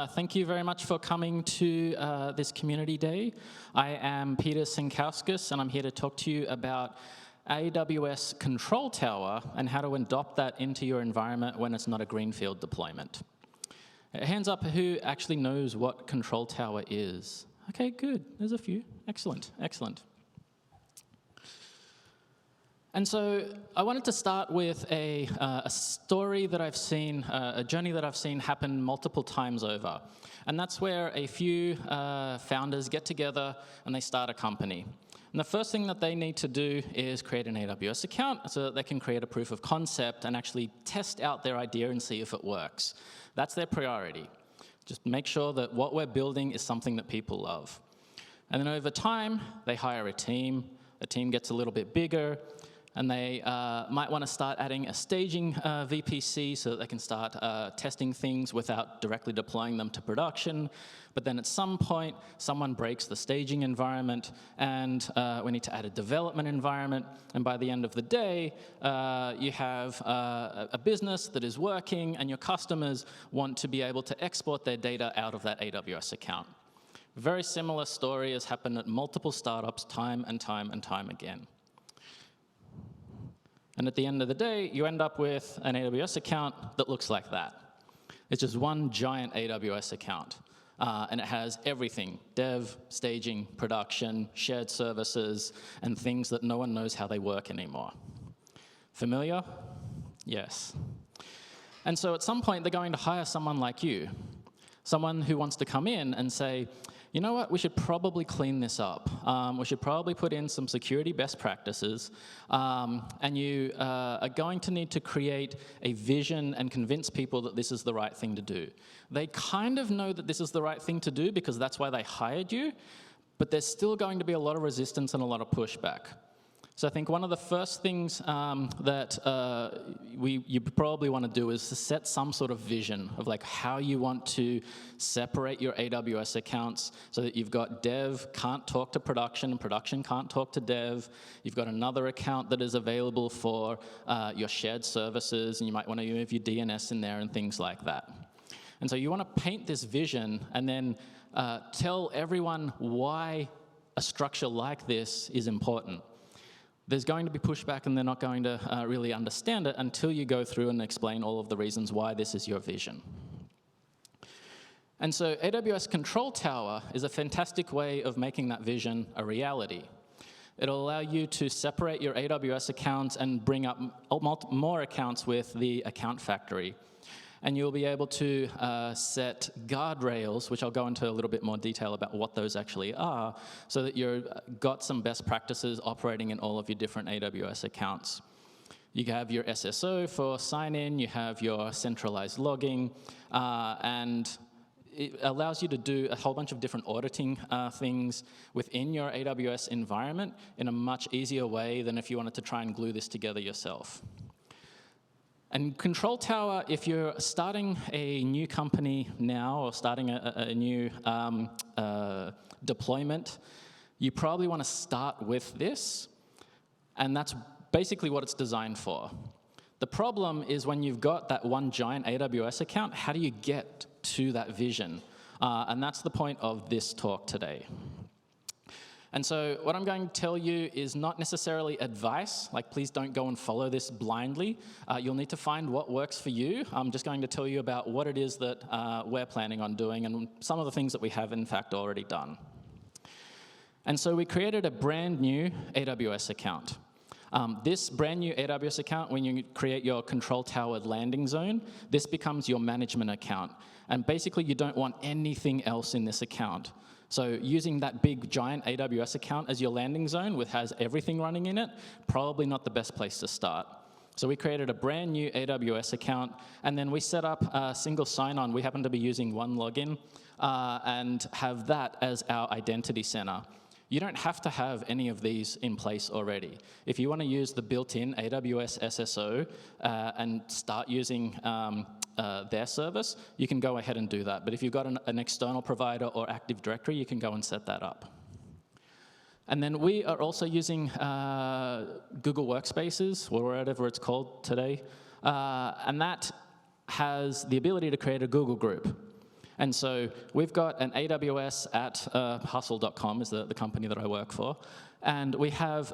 Thank you very much for coming to this community day. I am Peter Sankauskas, and I'm here to talk to you about AWS Control Tower and how to adopt that into your environment when it's not a greenfield deployment. Hands up who actually knows what Control Tower is. Okay, good. There's a few. Excellent, excellent. And so I wanted to start with a story that I've seen, a journey that I've seen happen multiple times over. And that's where a few founders get together and they start a company. And the first thing that they need to do is create an AWS account so that they can create a proof of concept and actually test out their idea and see if it works. That's their priority. Just make sure that what we're building is something that people love. And then over time, they hire a team. The team gets a little bit bigger. And they might want to start adding a staging VPC so that they can start testing things without directly deploying them to production. But then at some point, someone breaks the staging environment, and we need to add a development environment. And by the end of the day, you have a business that is working, and your customers want to be able to export their data out of that AWS account. Very similar story has happened at multiple startups time and time and time again. And at the end of the day, you end up with an AWS account that looks like that. It's just one giant AWS account. And it has everything: dev, staging, production, shared services, and things that no one knows how they work anymore. Familiar? Yes. And so at some point, they're going to hire someone like you, someone who wants to come in and say, you know what, we should probably clean this up. We should probably put in some security best practices. And you are going to need to create a vision and convince people that this is the right thing to do. They kind of know that this is the right thing to do because that's why they hired you, but there's still going to be a lot of resistance and a lot of pushback. So I think one of the first things that you probably want to do is to set some sort of vision of like how you want to separate your AWS accounts so that you've got dev can't talk to production and production can't talk to dev. You've got another account that is available for your shared services, and you might want to move your DNS in there and things like that. And so you want to paint this vision and then tell everyone why a structure like this is important. There's going to be pushback, and they're not going to really understand it until you go through and explain all of the reasons why this is your vision. And so AWS Control Tower is a fantastic way of making that vision a reality. It'll allow you to separate your AWS accounts and bring up more accounts with the account factory. And you'll be able to set guardrails, which I'll go into a little bit more detail about what those actually are, so that you've got some best practices operating in all of your different AWS accounts. You have your SSO for sign-in, you have your centralized logging, and it allows you to do a whole bunch of different auditing things within your AWS environment in a much easier way than if you wanted to try and glue this together yourself. And Control Tower, if you're starting a new company now or starting a new deployment, you probably want to start with this, and that's basically what it's designed for. The problem is when you've got that one giant AWS account, how do you get to that vision? And that's the point of this talk today. And so what I'm going to tell you is not necessarily advice, like please don't go and follow this blindly. You'll need to find what works for you. I'm just going to tell you about what it is that we're planning on doing and some of the things that we have in fact already done. And so we created a brand new AWS account. This brand new AWS account, when you create your Control Tower landing zone, this becomes your management account. And basically you don't want anything else in this account. So using that big, giant AWS account as your landing zone, which has everything running in it, probably not the best place to start. So we created a brand new AWS account, and then we set up a single sign-on. We happen to be using one login, and have that as our identity center. You don't have to have any of these in place already. If you want to use the built-in AWS SSO and start using their service, you can go ahead and do that. But if you've got an external provider or Active Directory, you can go and set that up. And then we are also using Google Workspaces, or whatever it's called today. And that has the ability to create a Google group. And so we've got an AWS at hustle.com is the company that I work for. And we have,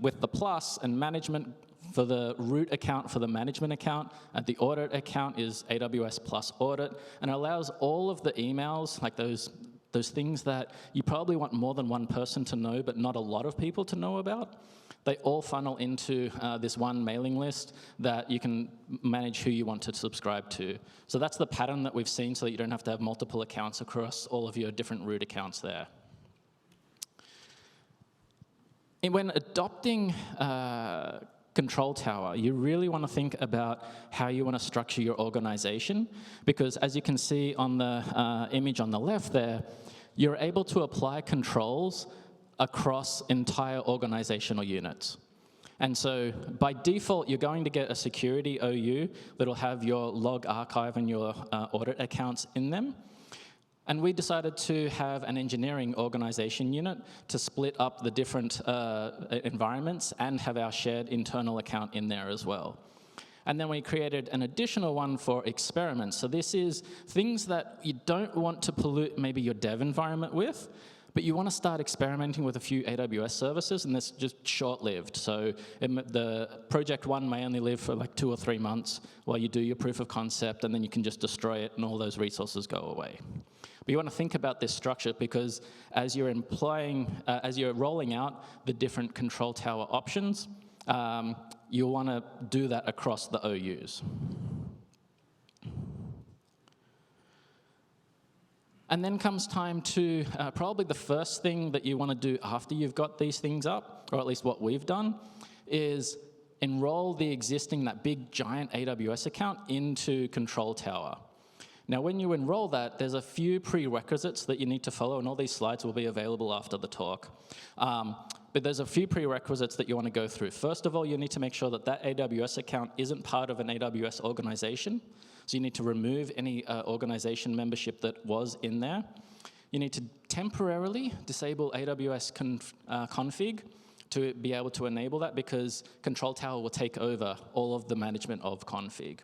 with the plus and management for the root account, for the management account, and the audit account is AWS plus audit, and it allows all of the emails, like those things that you probably want more than one person to know, but not a lot of people to know about. They all funnel into this one mailing list that you can manage who you want to subscribe to. So that's the pattern that we've seen so that you don't have to have multiple accounts across all of your different root accounts there. And when adopting Control Tower, you really want to think about how you want to structure your organization, because as you can see on the image on the left there, you're able to apply controls across entire organizational units. And so by default, you're going to get a security OU that'll have your log archive and your audit accounts in them. And we decided to have an engineering organization unit to split up the different environments and have our shared internal account in there as well. And then we created an additional one for experiments. So this is things that you don't want to pollute maybe your dev environment with, but you want to start experimenting with a few AWS services, and this is just short-lived. So the project one may only live for like 2 or 3 months while you do your proof of concept, and then you can just destroy it and all those resources go away. But you want to think about this structure, because as you're rolling out the different Control Tower options, you'll want to do that across the OUs. And then comes time to probably the first thing that you want to do after you've got these things up, or at least what we've done, is enroll the existing, that big giant AWS account into Control Tower. Now, when you enroll that, there's a few prerequisites that you need to follow, and all these slides will be available after the talk. But there's a few prerequisites that you want to go through. First of all, you need to make sure that that AWS account isn't part of an AWS organization. So you need to remove any organization membership that was in there. You need to temporarily disable AWS config to be able to enable that, because Control Tower will take over all of the management of config.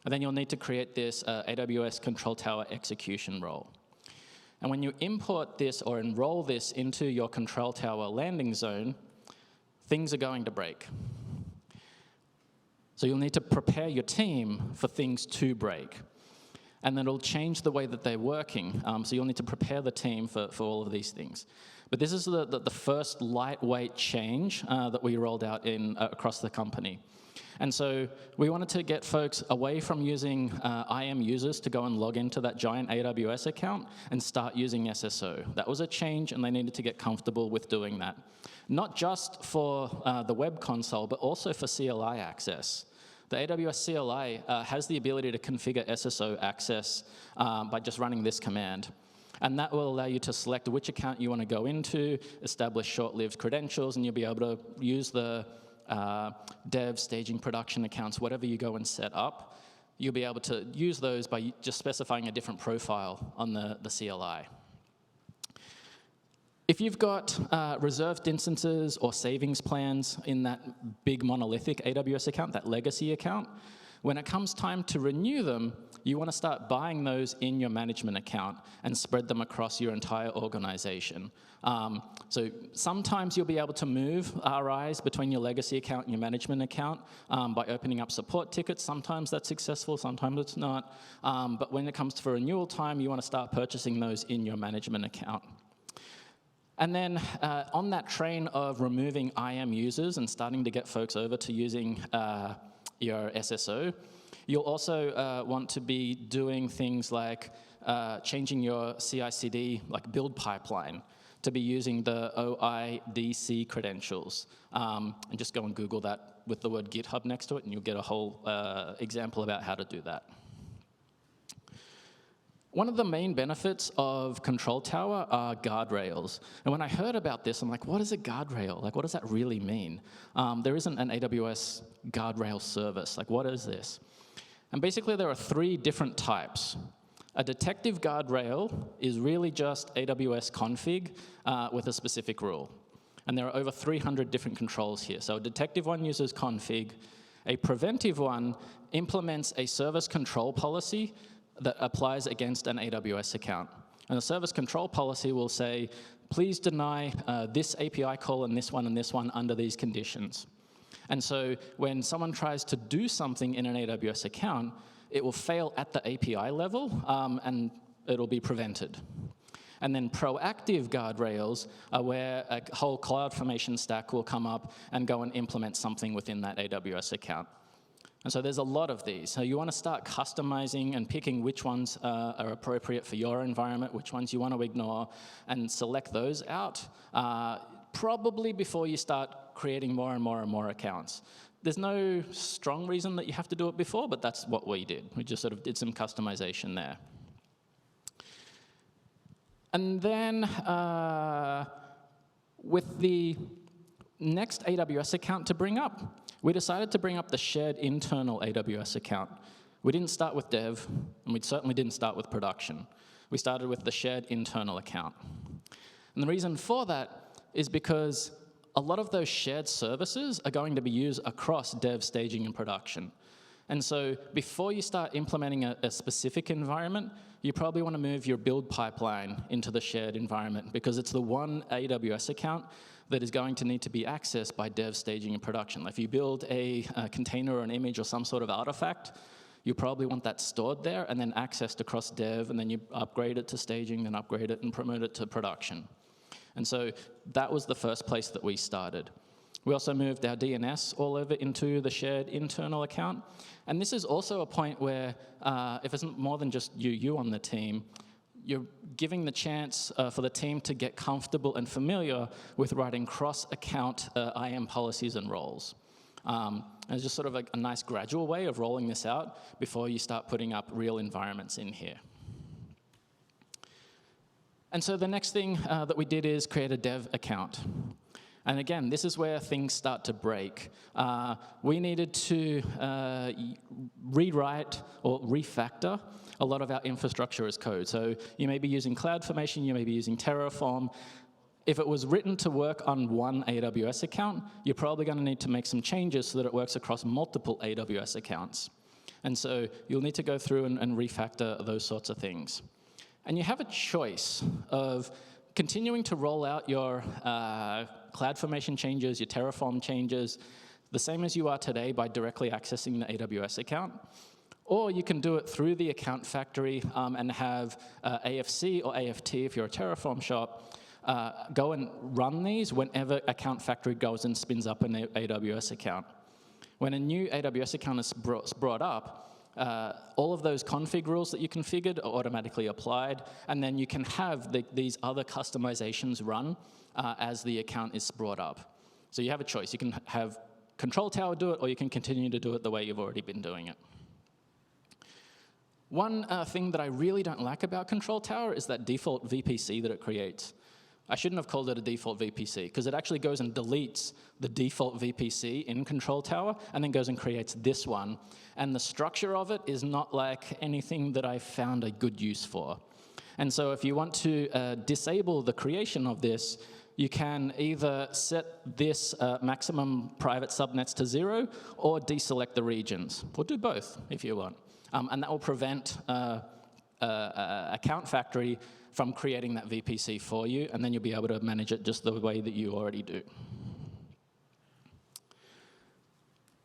And then you'll need to create this AWS Control Tower execution role. And when you import this or enroll this into your Control Tower landing zone, things are going to break. So you'll need to prepare your team for things to break. And then it'll change the way that they're working. So you'll need to prepare the team for all of these things. But this is the first lightweight change that we rolled out across the company. And so we wanted to get folks away from using IAM users to go and log into that giant AWS account and start using SSO. That was a change, and they needed to get comfortable with doing that. Not just for the web console, but also for CLI access. The AWS CLI has the ability to configure SSO access by just running this command. And that will allow you to select which account you want to go into, establish short-lived credentials, and you'll be able to use the dev, staging, production accounts, whatever you go and set up. You'll be able to use those by just specifying a different profile on the CLI. If you've got reserved instances or savings plans in that big monolithic AWS account, that legacy account, when it comes time to renew them, you want to start buying those in your management account and spread them across your entire organization. So sometimes you'll be able to move RIs between your legacy account and your management account by opening up support tickets. Sometimes that's successful, sometimes it's not. But when it comes to renewal time, you want to start purchasing those in your management account. And then on that train of removing IAM users and starting to get folks over to using your SSO, you'll also want to be doing things like changing your CI/CD, like build pipeline, to be using the OIDC credentials. And just go and Google that with the word GitHub next to it, and you'll get a whole example about how to do that. One of the main benefits of Control Tower are guardrails. And when I heard about this, I'm like, what is a guardrail? Like, what does that really mean? There isn't an AWS guardrail service. Like, what is this? And basically, there are 3 different types. A detective guardrail is really just AWS config with a specific rule. And there are over 300 different controls here. So a detective one uses config. A preventive one implements a service control policy that applies against an AWS account. And the service control policy will say, please deny this API call and this one under these conditions. And so when someone tries to do something in an AWS account, it will fail at the API level, and it'll be prevented. And then proactive guardrails are where a whole CloudFormation stack will come up and go and implement something within that AWS account. And so there's a lot of these. So you want to start customizing and picking which ones are appropriate for your environment, which ones you want to ignore, and select those out, probably before you start creating more and more accounts. There's no strong reason that you have to do it before, but that's what we did. We just sort of did some customization there. And then with the next AWS account to bring up, we decided to bring up the shared internal AWS account. We didn't start with dev, and we certainly didn't start with production. We started with the shared internal account. And the reason for that is because a lot of those shared services are going to be used across dev, staging, and production. And so before you start implementing a specific environment, you probably want to move your build pipeline into the shared environment, because it's the one AWS account that is going to need to be accessed by dev, staging, and production. If you build a container or an image or some sort of artifact, you probably want that stored there and then accessed across dev, and then you upgrade it to staging, then upgrade it and promote it to production. And so that was the first place that we started. We also moved our DNS all over into the shared internal account. And this is also a point where if it's more than just you on the team, you're giving the chance for the team to get comfortable and familiar with writing cross-account IAM policies and roles. And it's just sort of a nice gradual way of rolling this out before you start putting up real environments in here. And so the next thing that we did is create a dev account. And again, this is where things start to break. We needed to rewrite or refactor a lot of our infrastructure as code. So you may be using CloudFormation, you may be using Terraform. If it was written to work on one AWS account, you're probably going to need to make some changes so that it works across multiple AWS accounts. And so you'll need to go through and refactor those sorts of things. And you have a choice of continuing to roll out your CloudFormation changes, your Terraform changes, the same as you are today by directly accessing the AWS account. Or you can do it through the account factory and have AFC or AFT, if you're a Terraform shop, go and run these whenever account factory goes and spins up an AWS account. When a new AWS account is brought up, all of those config rules that you configured are automatically applied, and then you can have these other customizations run as the account is brought up. So you have a choice. You can have Control Tower do it, or you can continue to do it the way you've already been doing it. One thing that I really don't like about Control Tower is that default VPC that it creates. I shouldn't have called it a default VPC, because it actually goes and deletes the default VPC in Control Tower and then goes and creates this one. And the structure of it is not like anything that I found a good use for. And so if you want to disable the creation of this, you can either set this maximum private subnets to 0 or deselect the regions, or do both if you want. And that will prevent Account Factory from creating that VPC for you, and then you'll be able to manage it just the way that you already do.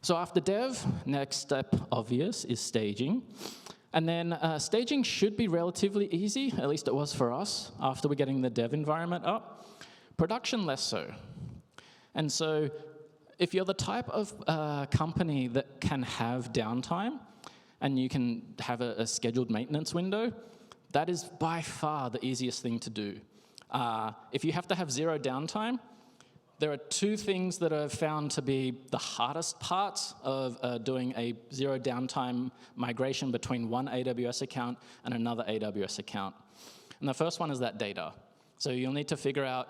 So after dev, next step, obvious, is staging. And then staging should be relatively easy, at least it was for us, after we're getting the dev environment up. Production, less so. And so if you're the type of company that can have downtime, and you can have a scheduled maintenance window, that is by far the easiest thing to do. If you have to have 0 downtime, there are 2 things that are found to be the hardest parts of doing a 0 downtime migration between one AWS account and another AWS account. And the first one is that data. So you'll need to figure out,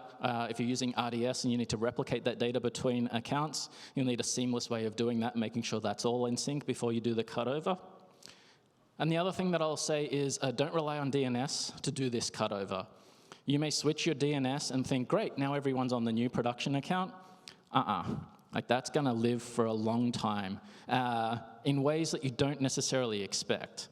if you're using RDS and you need to replicate that data between accounts, you'll need a seamless way of doing that, making sure that's all in sync before you do the cutover. And the other thing that I'll say is don't rely on DNS to do this cutover. You may switch your DNS and think, great, now everyone's on the new production account. Like that's going to live for a long time in ways that you don't necessarily expect.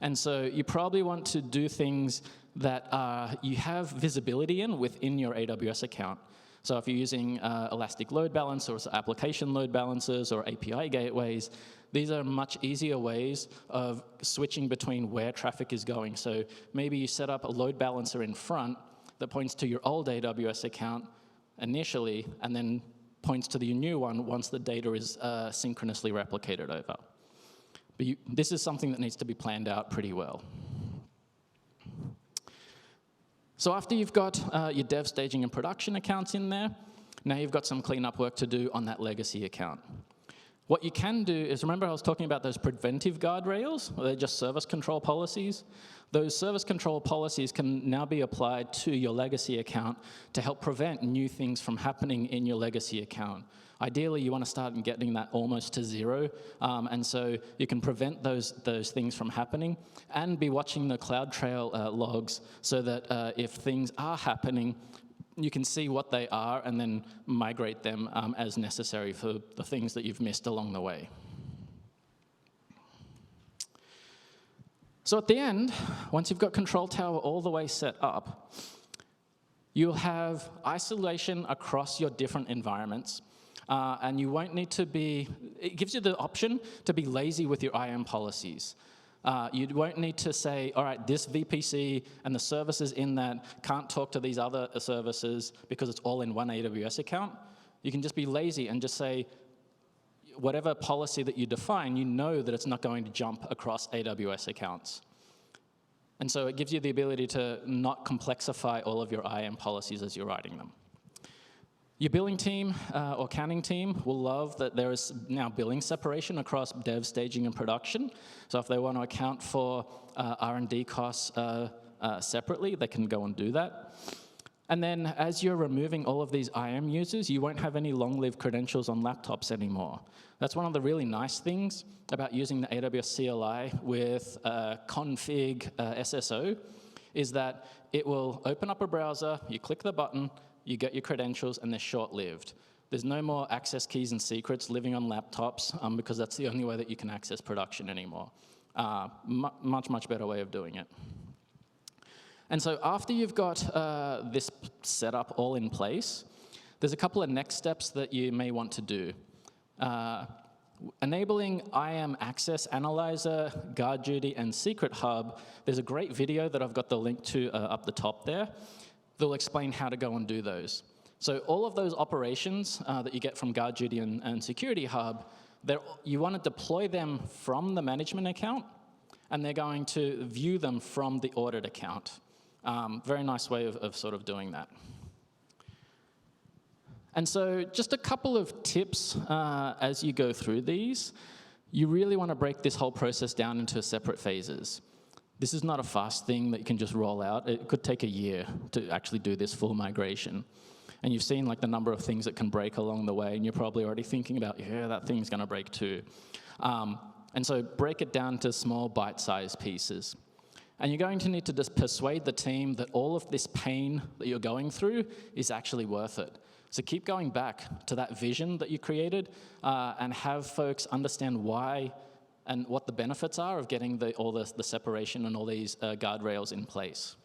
And so you probably want to do things that you have visibility in within your AWS account. So if you're using elastic load balancers, or application load balancers, or API gateways, these are much easier ways of switching between where traffic is going. So maybe you set up a load balancer in front that points to your old AWS account initially, and then points to the new one once the data is synchronously replicated over. But this is something that needs to be planned out pretty well. So after you've got your dev, staging, and production accounts in there, now you've got some cleanup work to do on that legacy account. What you can do is, remember I was talking about those preventive guardrails? Or they're just service control policies? Those service control policies can now be applied to your legacy account to help prevent new things from happening in your legacy account. Ideally, you want to start getting that almost to zero, and so you can prevent those things from happening and be watching the CloudTrail logs so that if things are happening, you can see what they are and then migrate them as necessary for the things that you've missed along the way. So at the end, once you've got Control Tower all the way set up, you'll have isolation across your different environments. And you won't need to be, it gives you the option to be lazy with your IAM policies. You won't need to say, all right, this VPC and the services in that can't talk to these other services because it's all in one AWS account. You can just be lazy and just say, whatever policy that you define, you know that it's not going to jump across AWS accounts. And so it gives you the ability to not complexify all of your IAM policies as you're writing them. Your billing team or accounting team will love that there is now billing separation across dev, staging, and production. So if they want to account for R&D costs separately, they can go and do that. And then as you're removing all of these IAM users, you won't have any long-lived credentials on laptops anymore. That's one of the really nice things about using the AWS CLI with config SSO, is that it will open up a browser, you click the button, you get your credentials, and they're short-lived. There's no more access keys and secrets living on laptops because that's the only way that you can access production anymore. Much better way of doing it. And so after you've got this setup all in place, there's a couple of next steps that you may want to do. Enabling IAM Access Analyzer, Guard Duty, and Secret Hub, there's a great video that I've got the link to up the top there. They'll explain how to go and do those. So all of those operations that you get from Guard Duty and Security Hub, you want to deploy them from the management account, and they're going to view them from the audit account. Very nice way of sort of doing that. And so just a couple of tips as you go through these. You really want to break this whole process down into separate phases. This is not a fast thing that you can just roll out. It could take a year to actually do this full migration. And you've seen like the number of things that can break along the way, and you're probably already thinking about, yeah, that thing's going to break too. And so break it down to small bite-sized pieces. And you're going to need to just persuade the team that all of this pain that you're going through is actually worth it. So keep going back to that vision that you created and have folks understand why and what the benefits are of getting all the separation and all these guardrails in place.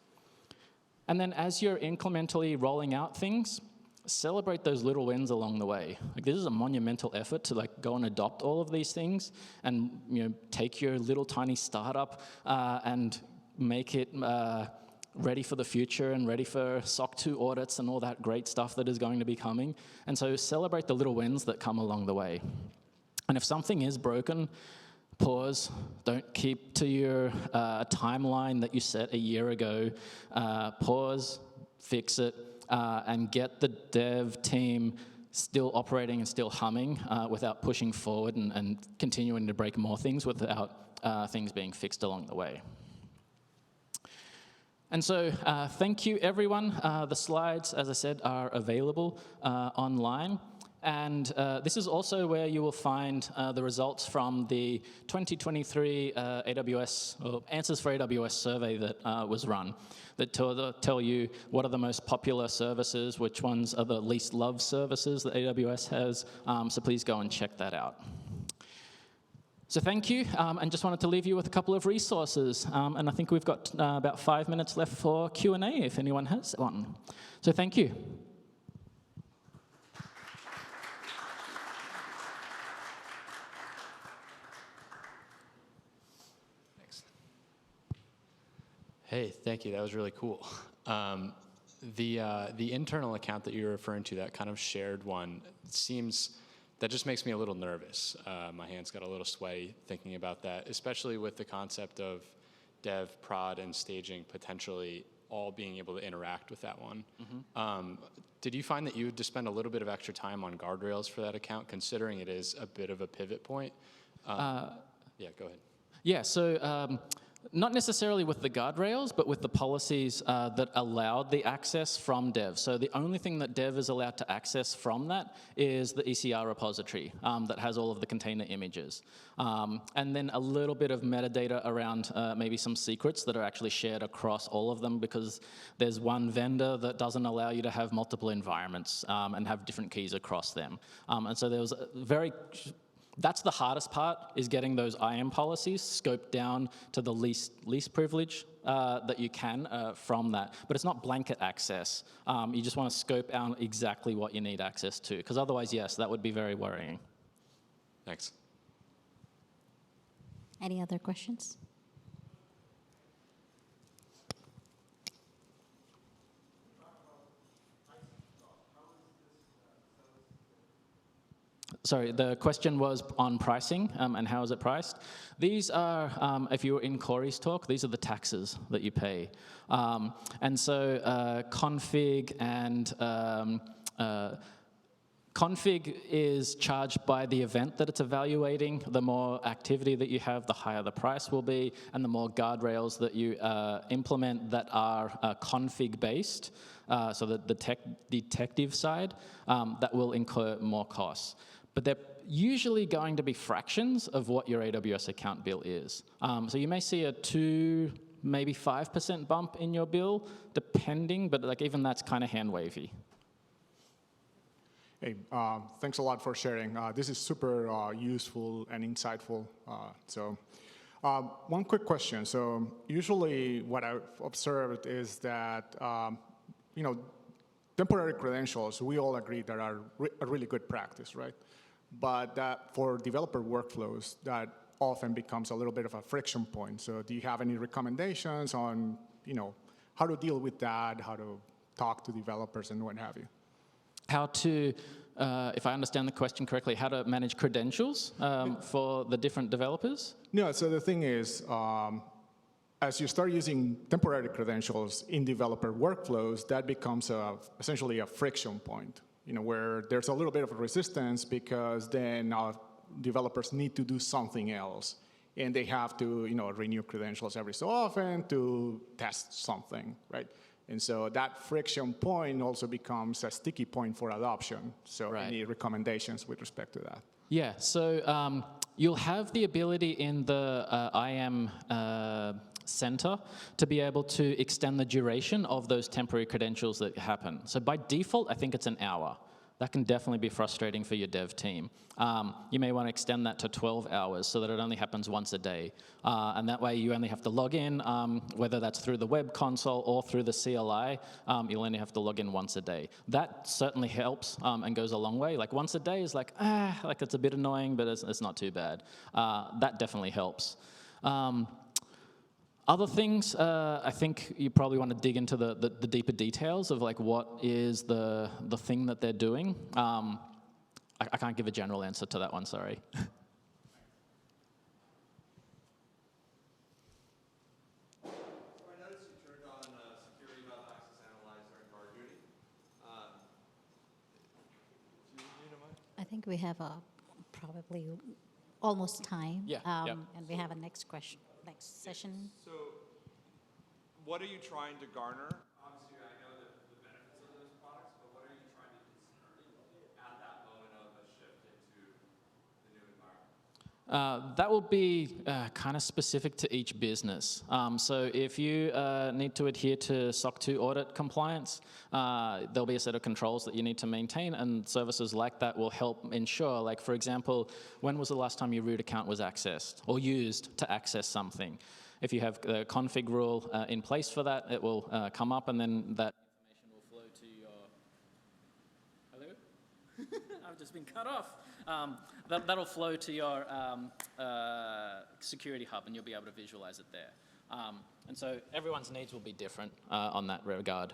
And then as you're incrementally rolling out things, celebrate those little wins along the way. Like, this is a monumental effort to like go and adopt all of these things and take your little tiny startup and make it ready for the future and ready for SOC 2 audits and all that great stuff that is going to be coming. And so celebrate the little wins that come along the way. And if something is broken, pause. Don't keep to your timeline that you set a year ago. Pause, fix it, and get the dev team still operating and still humming without pushing forward and continuing to break more things without things being fixed along the way. And so thank you, everyone. The slides, as I said, are available online. And this is also where you will find the results from the 2023 AWS, or Answers for AWS survey that was run, that tell you what are the most popular services, which ones are the least loved services that AWS has. So please go and check that out. So thank you, and just wanted to leave you with a couple of resources. And I think we've got about 5 minutes left for Q&A if anyone has one. So thank you. Thanks. Hey, thank you. That was really cool. The internal account that you're referring to, that kind of shared one, that just makes me a little nervous. My hands got a little sweaty thinking about that, especially with the concept of dev, prod, and staging potentially all being able to interact with that one. Mm-hmm. Did you find that you had to spend a little bit of extra time on guardrails for that account, considering it is a bit of a pivot point? Yeah, go ahead. Yeah, so not necessarily with the guardrails, but with the policies that allowed the access from dev. So the only thing that dev is allowed to access from that is the ECR repository that has all of the container images. And then a little bit of metadata around maybe some secrets that are actually shared across all of them, because there's one vendor that doesn't allow you to have multiple environments and have different keys across them. And so there was a that's the hardest part, is getting those IAM policies scoped down to the least privilege that you can from that. But it's not blanket access. You just want to scope out exactly what you need access to, because otherwise, yes, that would be very worrying. Thanks. Any other questions? Sorry, the question was on pricing and how is it priced. These are, if you were in Corey's talk, these are the taxes that you pay. And so config and config is charged by the event that it's evaluating. The more activity that you have, the higher the price will be, and the more guardrails that you implement that are config-based, so that the detective side, that will incur more costs. But they're usually going to be fractions of what your AWS account bill is. So you may see a 2, maybe 5% bump in your bill, depending, but like even that's kind of hand-wavy. Hey, thanks a lot for sharing. This is super useful and insightful. One quick question. So usually what I've observed is that, temporary credentials, we all agree that are a really good practice, right? But that for developer workflows, that often becomes a little bit of a friction point. So do you have any recommendations on, how to deal with that, how to talk to developers and what have you? How to, if I understand the question correctly, how to manage credentials for the different developers? No, so the thing is, as you start using temporary credentials in developer workflows, that becomes essentially a friction point, where there's a little bit of a resistance because then developers need to do something else. And they have to, renew credentials every so often to test something, right? And so that friction point also becomes a sticky point for adoption. So any recommendations with respect to that? Yeah, so you'll have the ability in the IAM center to be able to extend the duration of those temporary credentials that happen. So by default, I think it's an hour. That can definitely be frustrating for your dev team. You may want to extend that to 12 hours so that it only happens once a day. And that way you only have to log in, whether that's through the web console or through the CLI, you'll only have to log in once a day. That certainly helps and goes a long way. Like once a day is like it's a bit annoying, but it's not too bad. That definitely helps. Other things, I think you probably want to dig into the deeper details of like what is the thing that they're doing. I can't give a general answer to that one, sorry. I think we have probably almost time. Yeah, and we have a next question. Next session. So, what are you trying to garner? Obviously, I know the benefits of those products, but what are you trying to consider at that moment of a shift into the new environment? That will be kind of specific to each business. So if you need to adhere to SOC 2 audit compliance, there'll be a set of controls that you need to maintain, and services like that will help ensure, like for example, when was the last time your root account was accessed or used to access something? If you have the config rule in place for that, it will come up, and then that information will flow to your... Hello? I've just been cut off. That'll flow to your security hub, and you'll be able to visualize it there. And so everyone's needs will be different on that regard.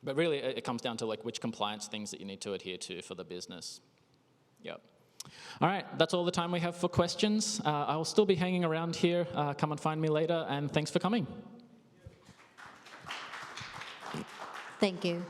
But really, it comes down to like which compliance things that you need to adhere to for the business. Yep. All right, that's all the time we have for questions. I will still be hanging around here. Come and find me later, and thanks for coming. Thank you.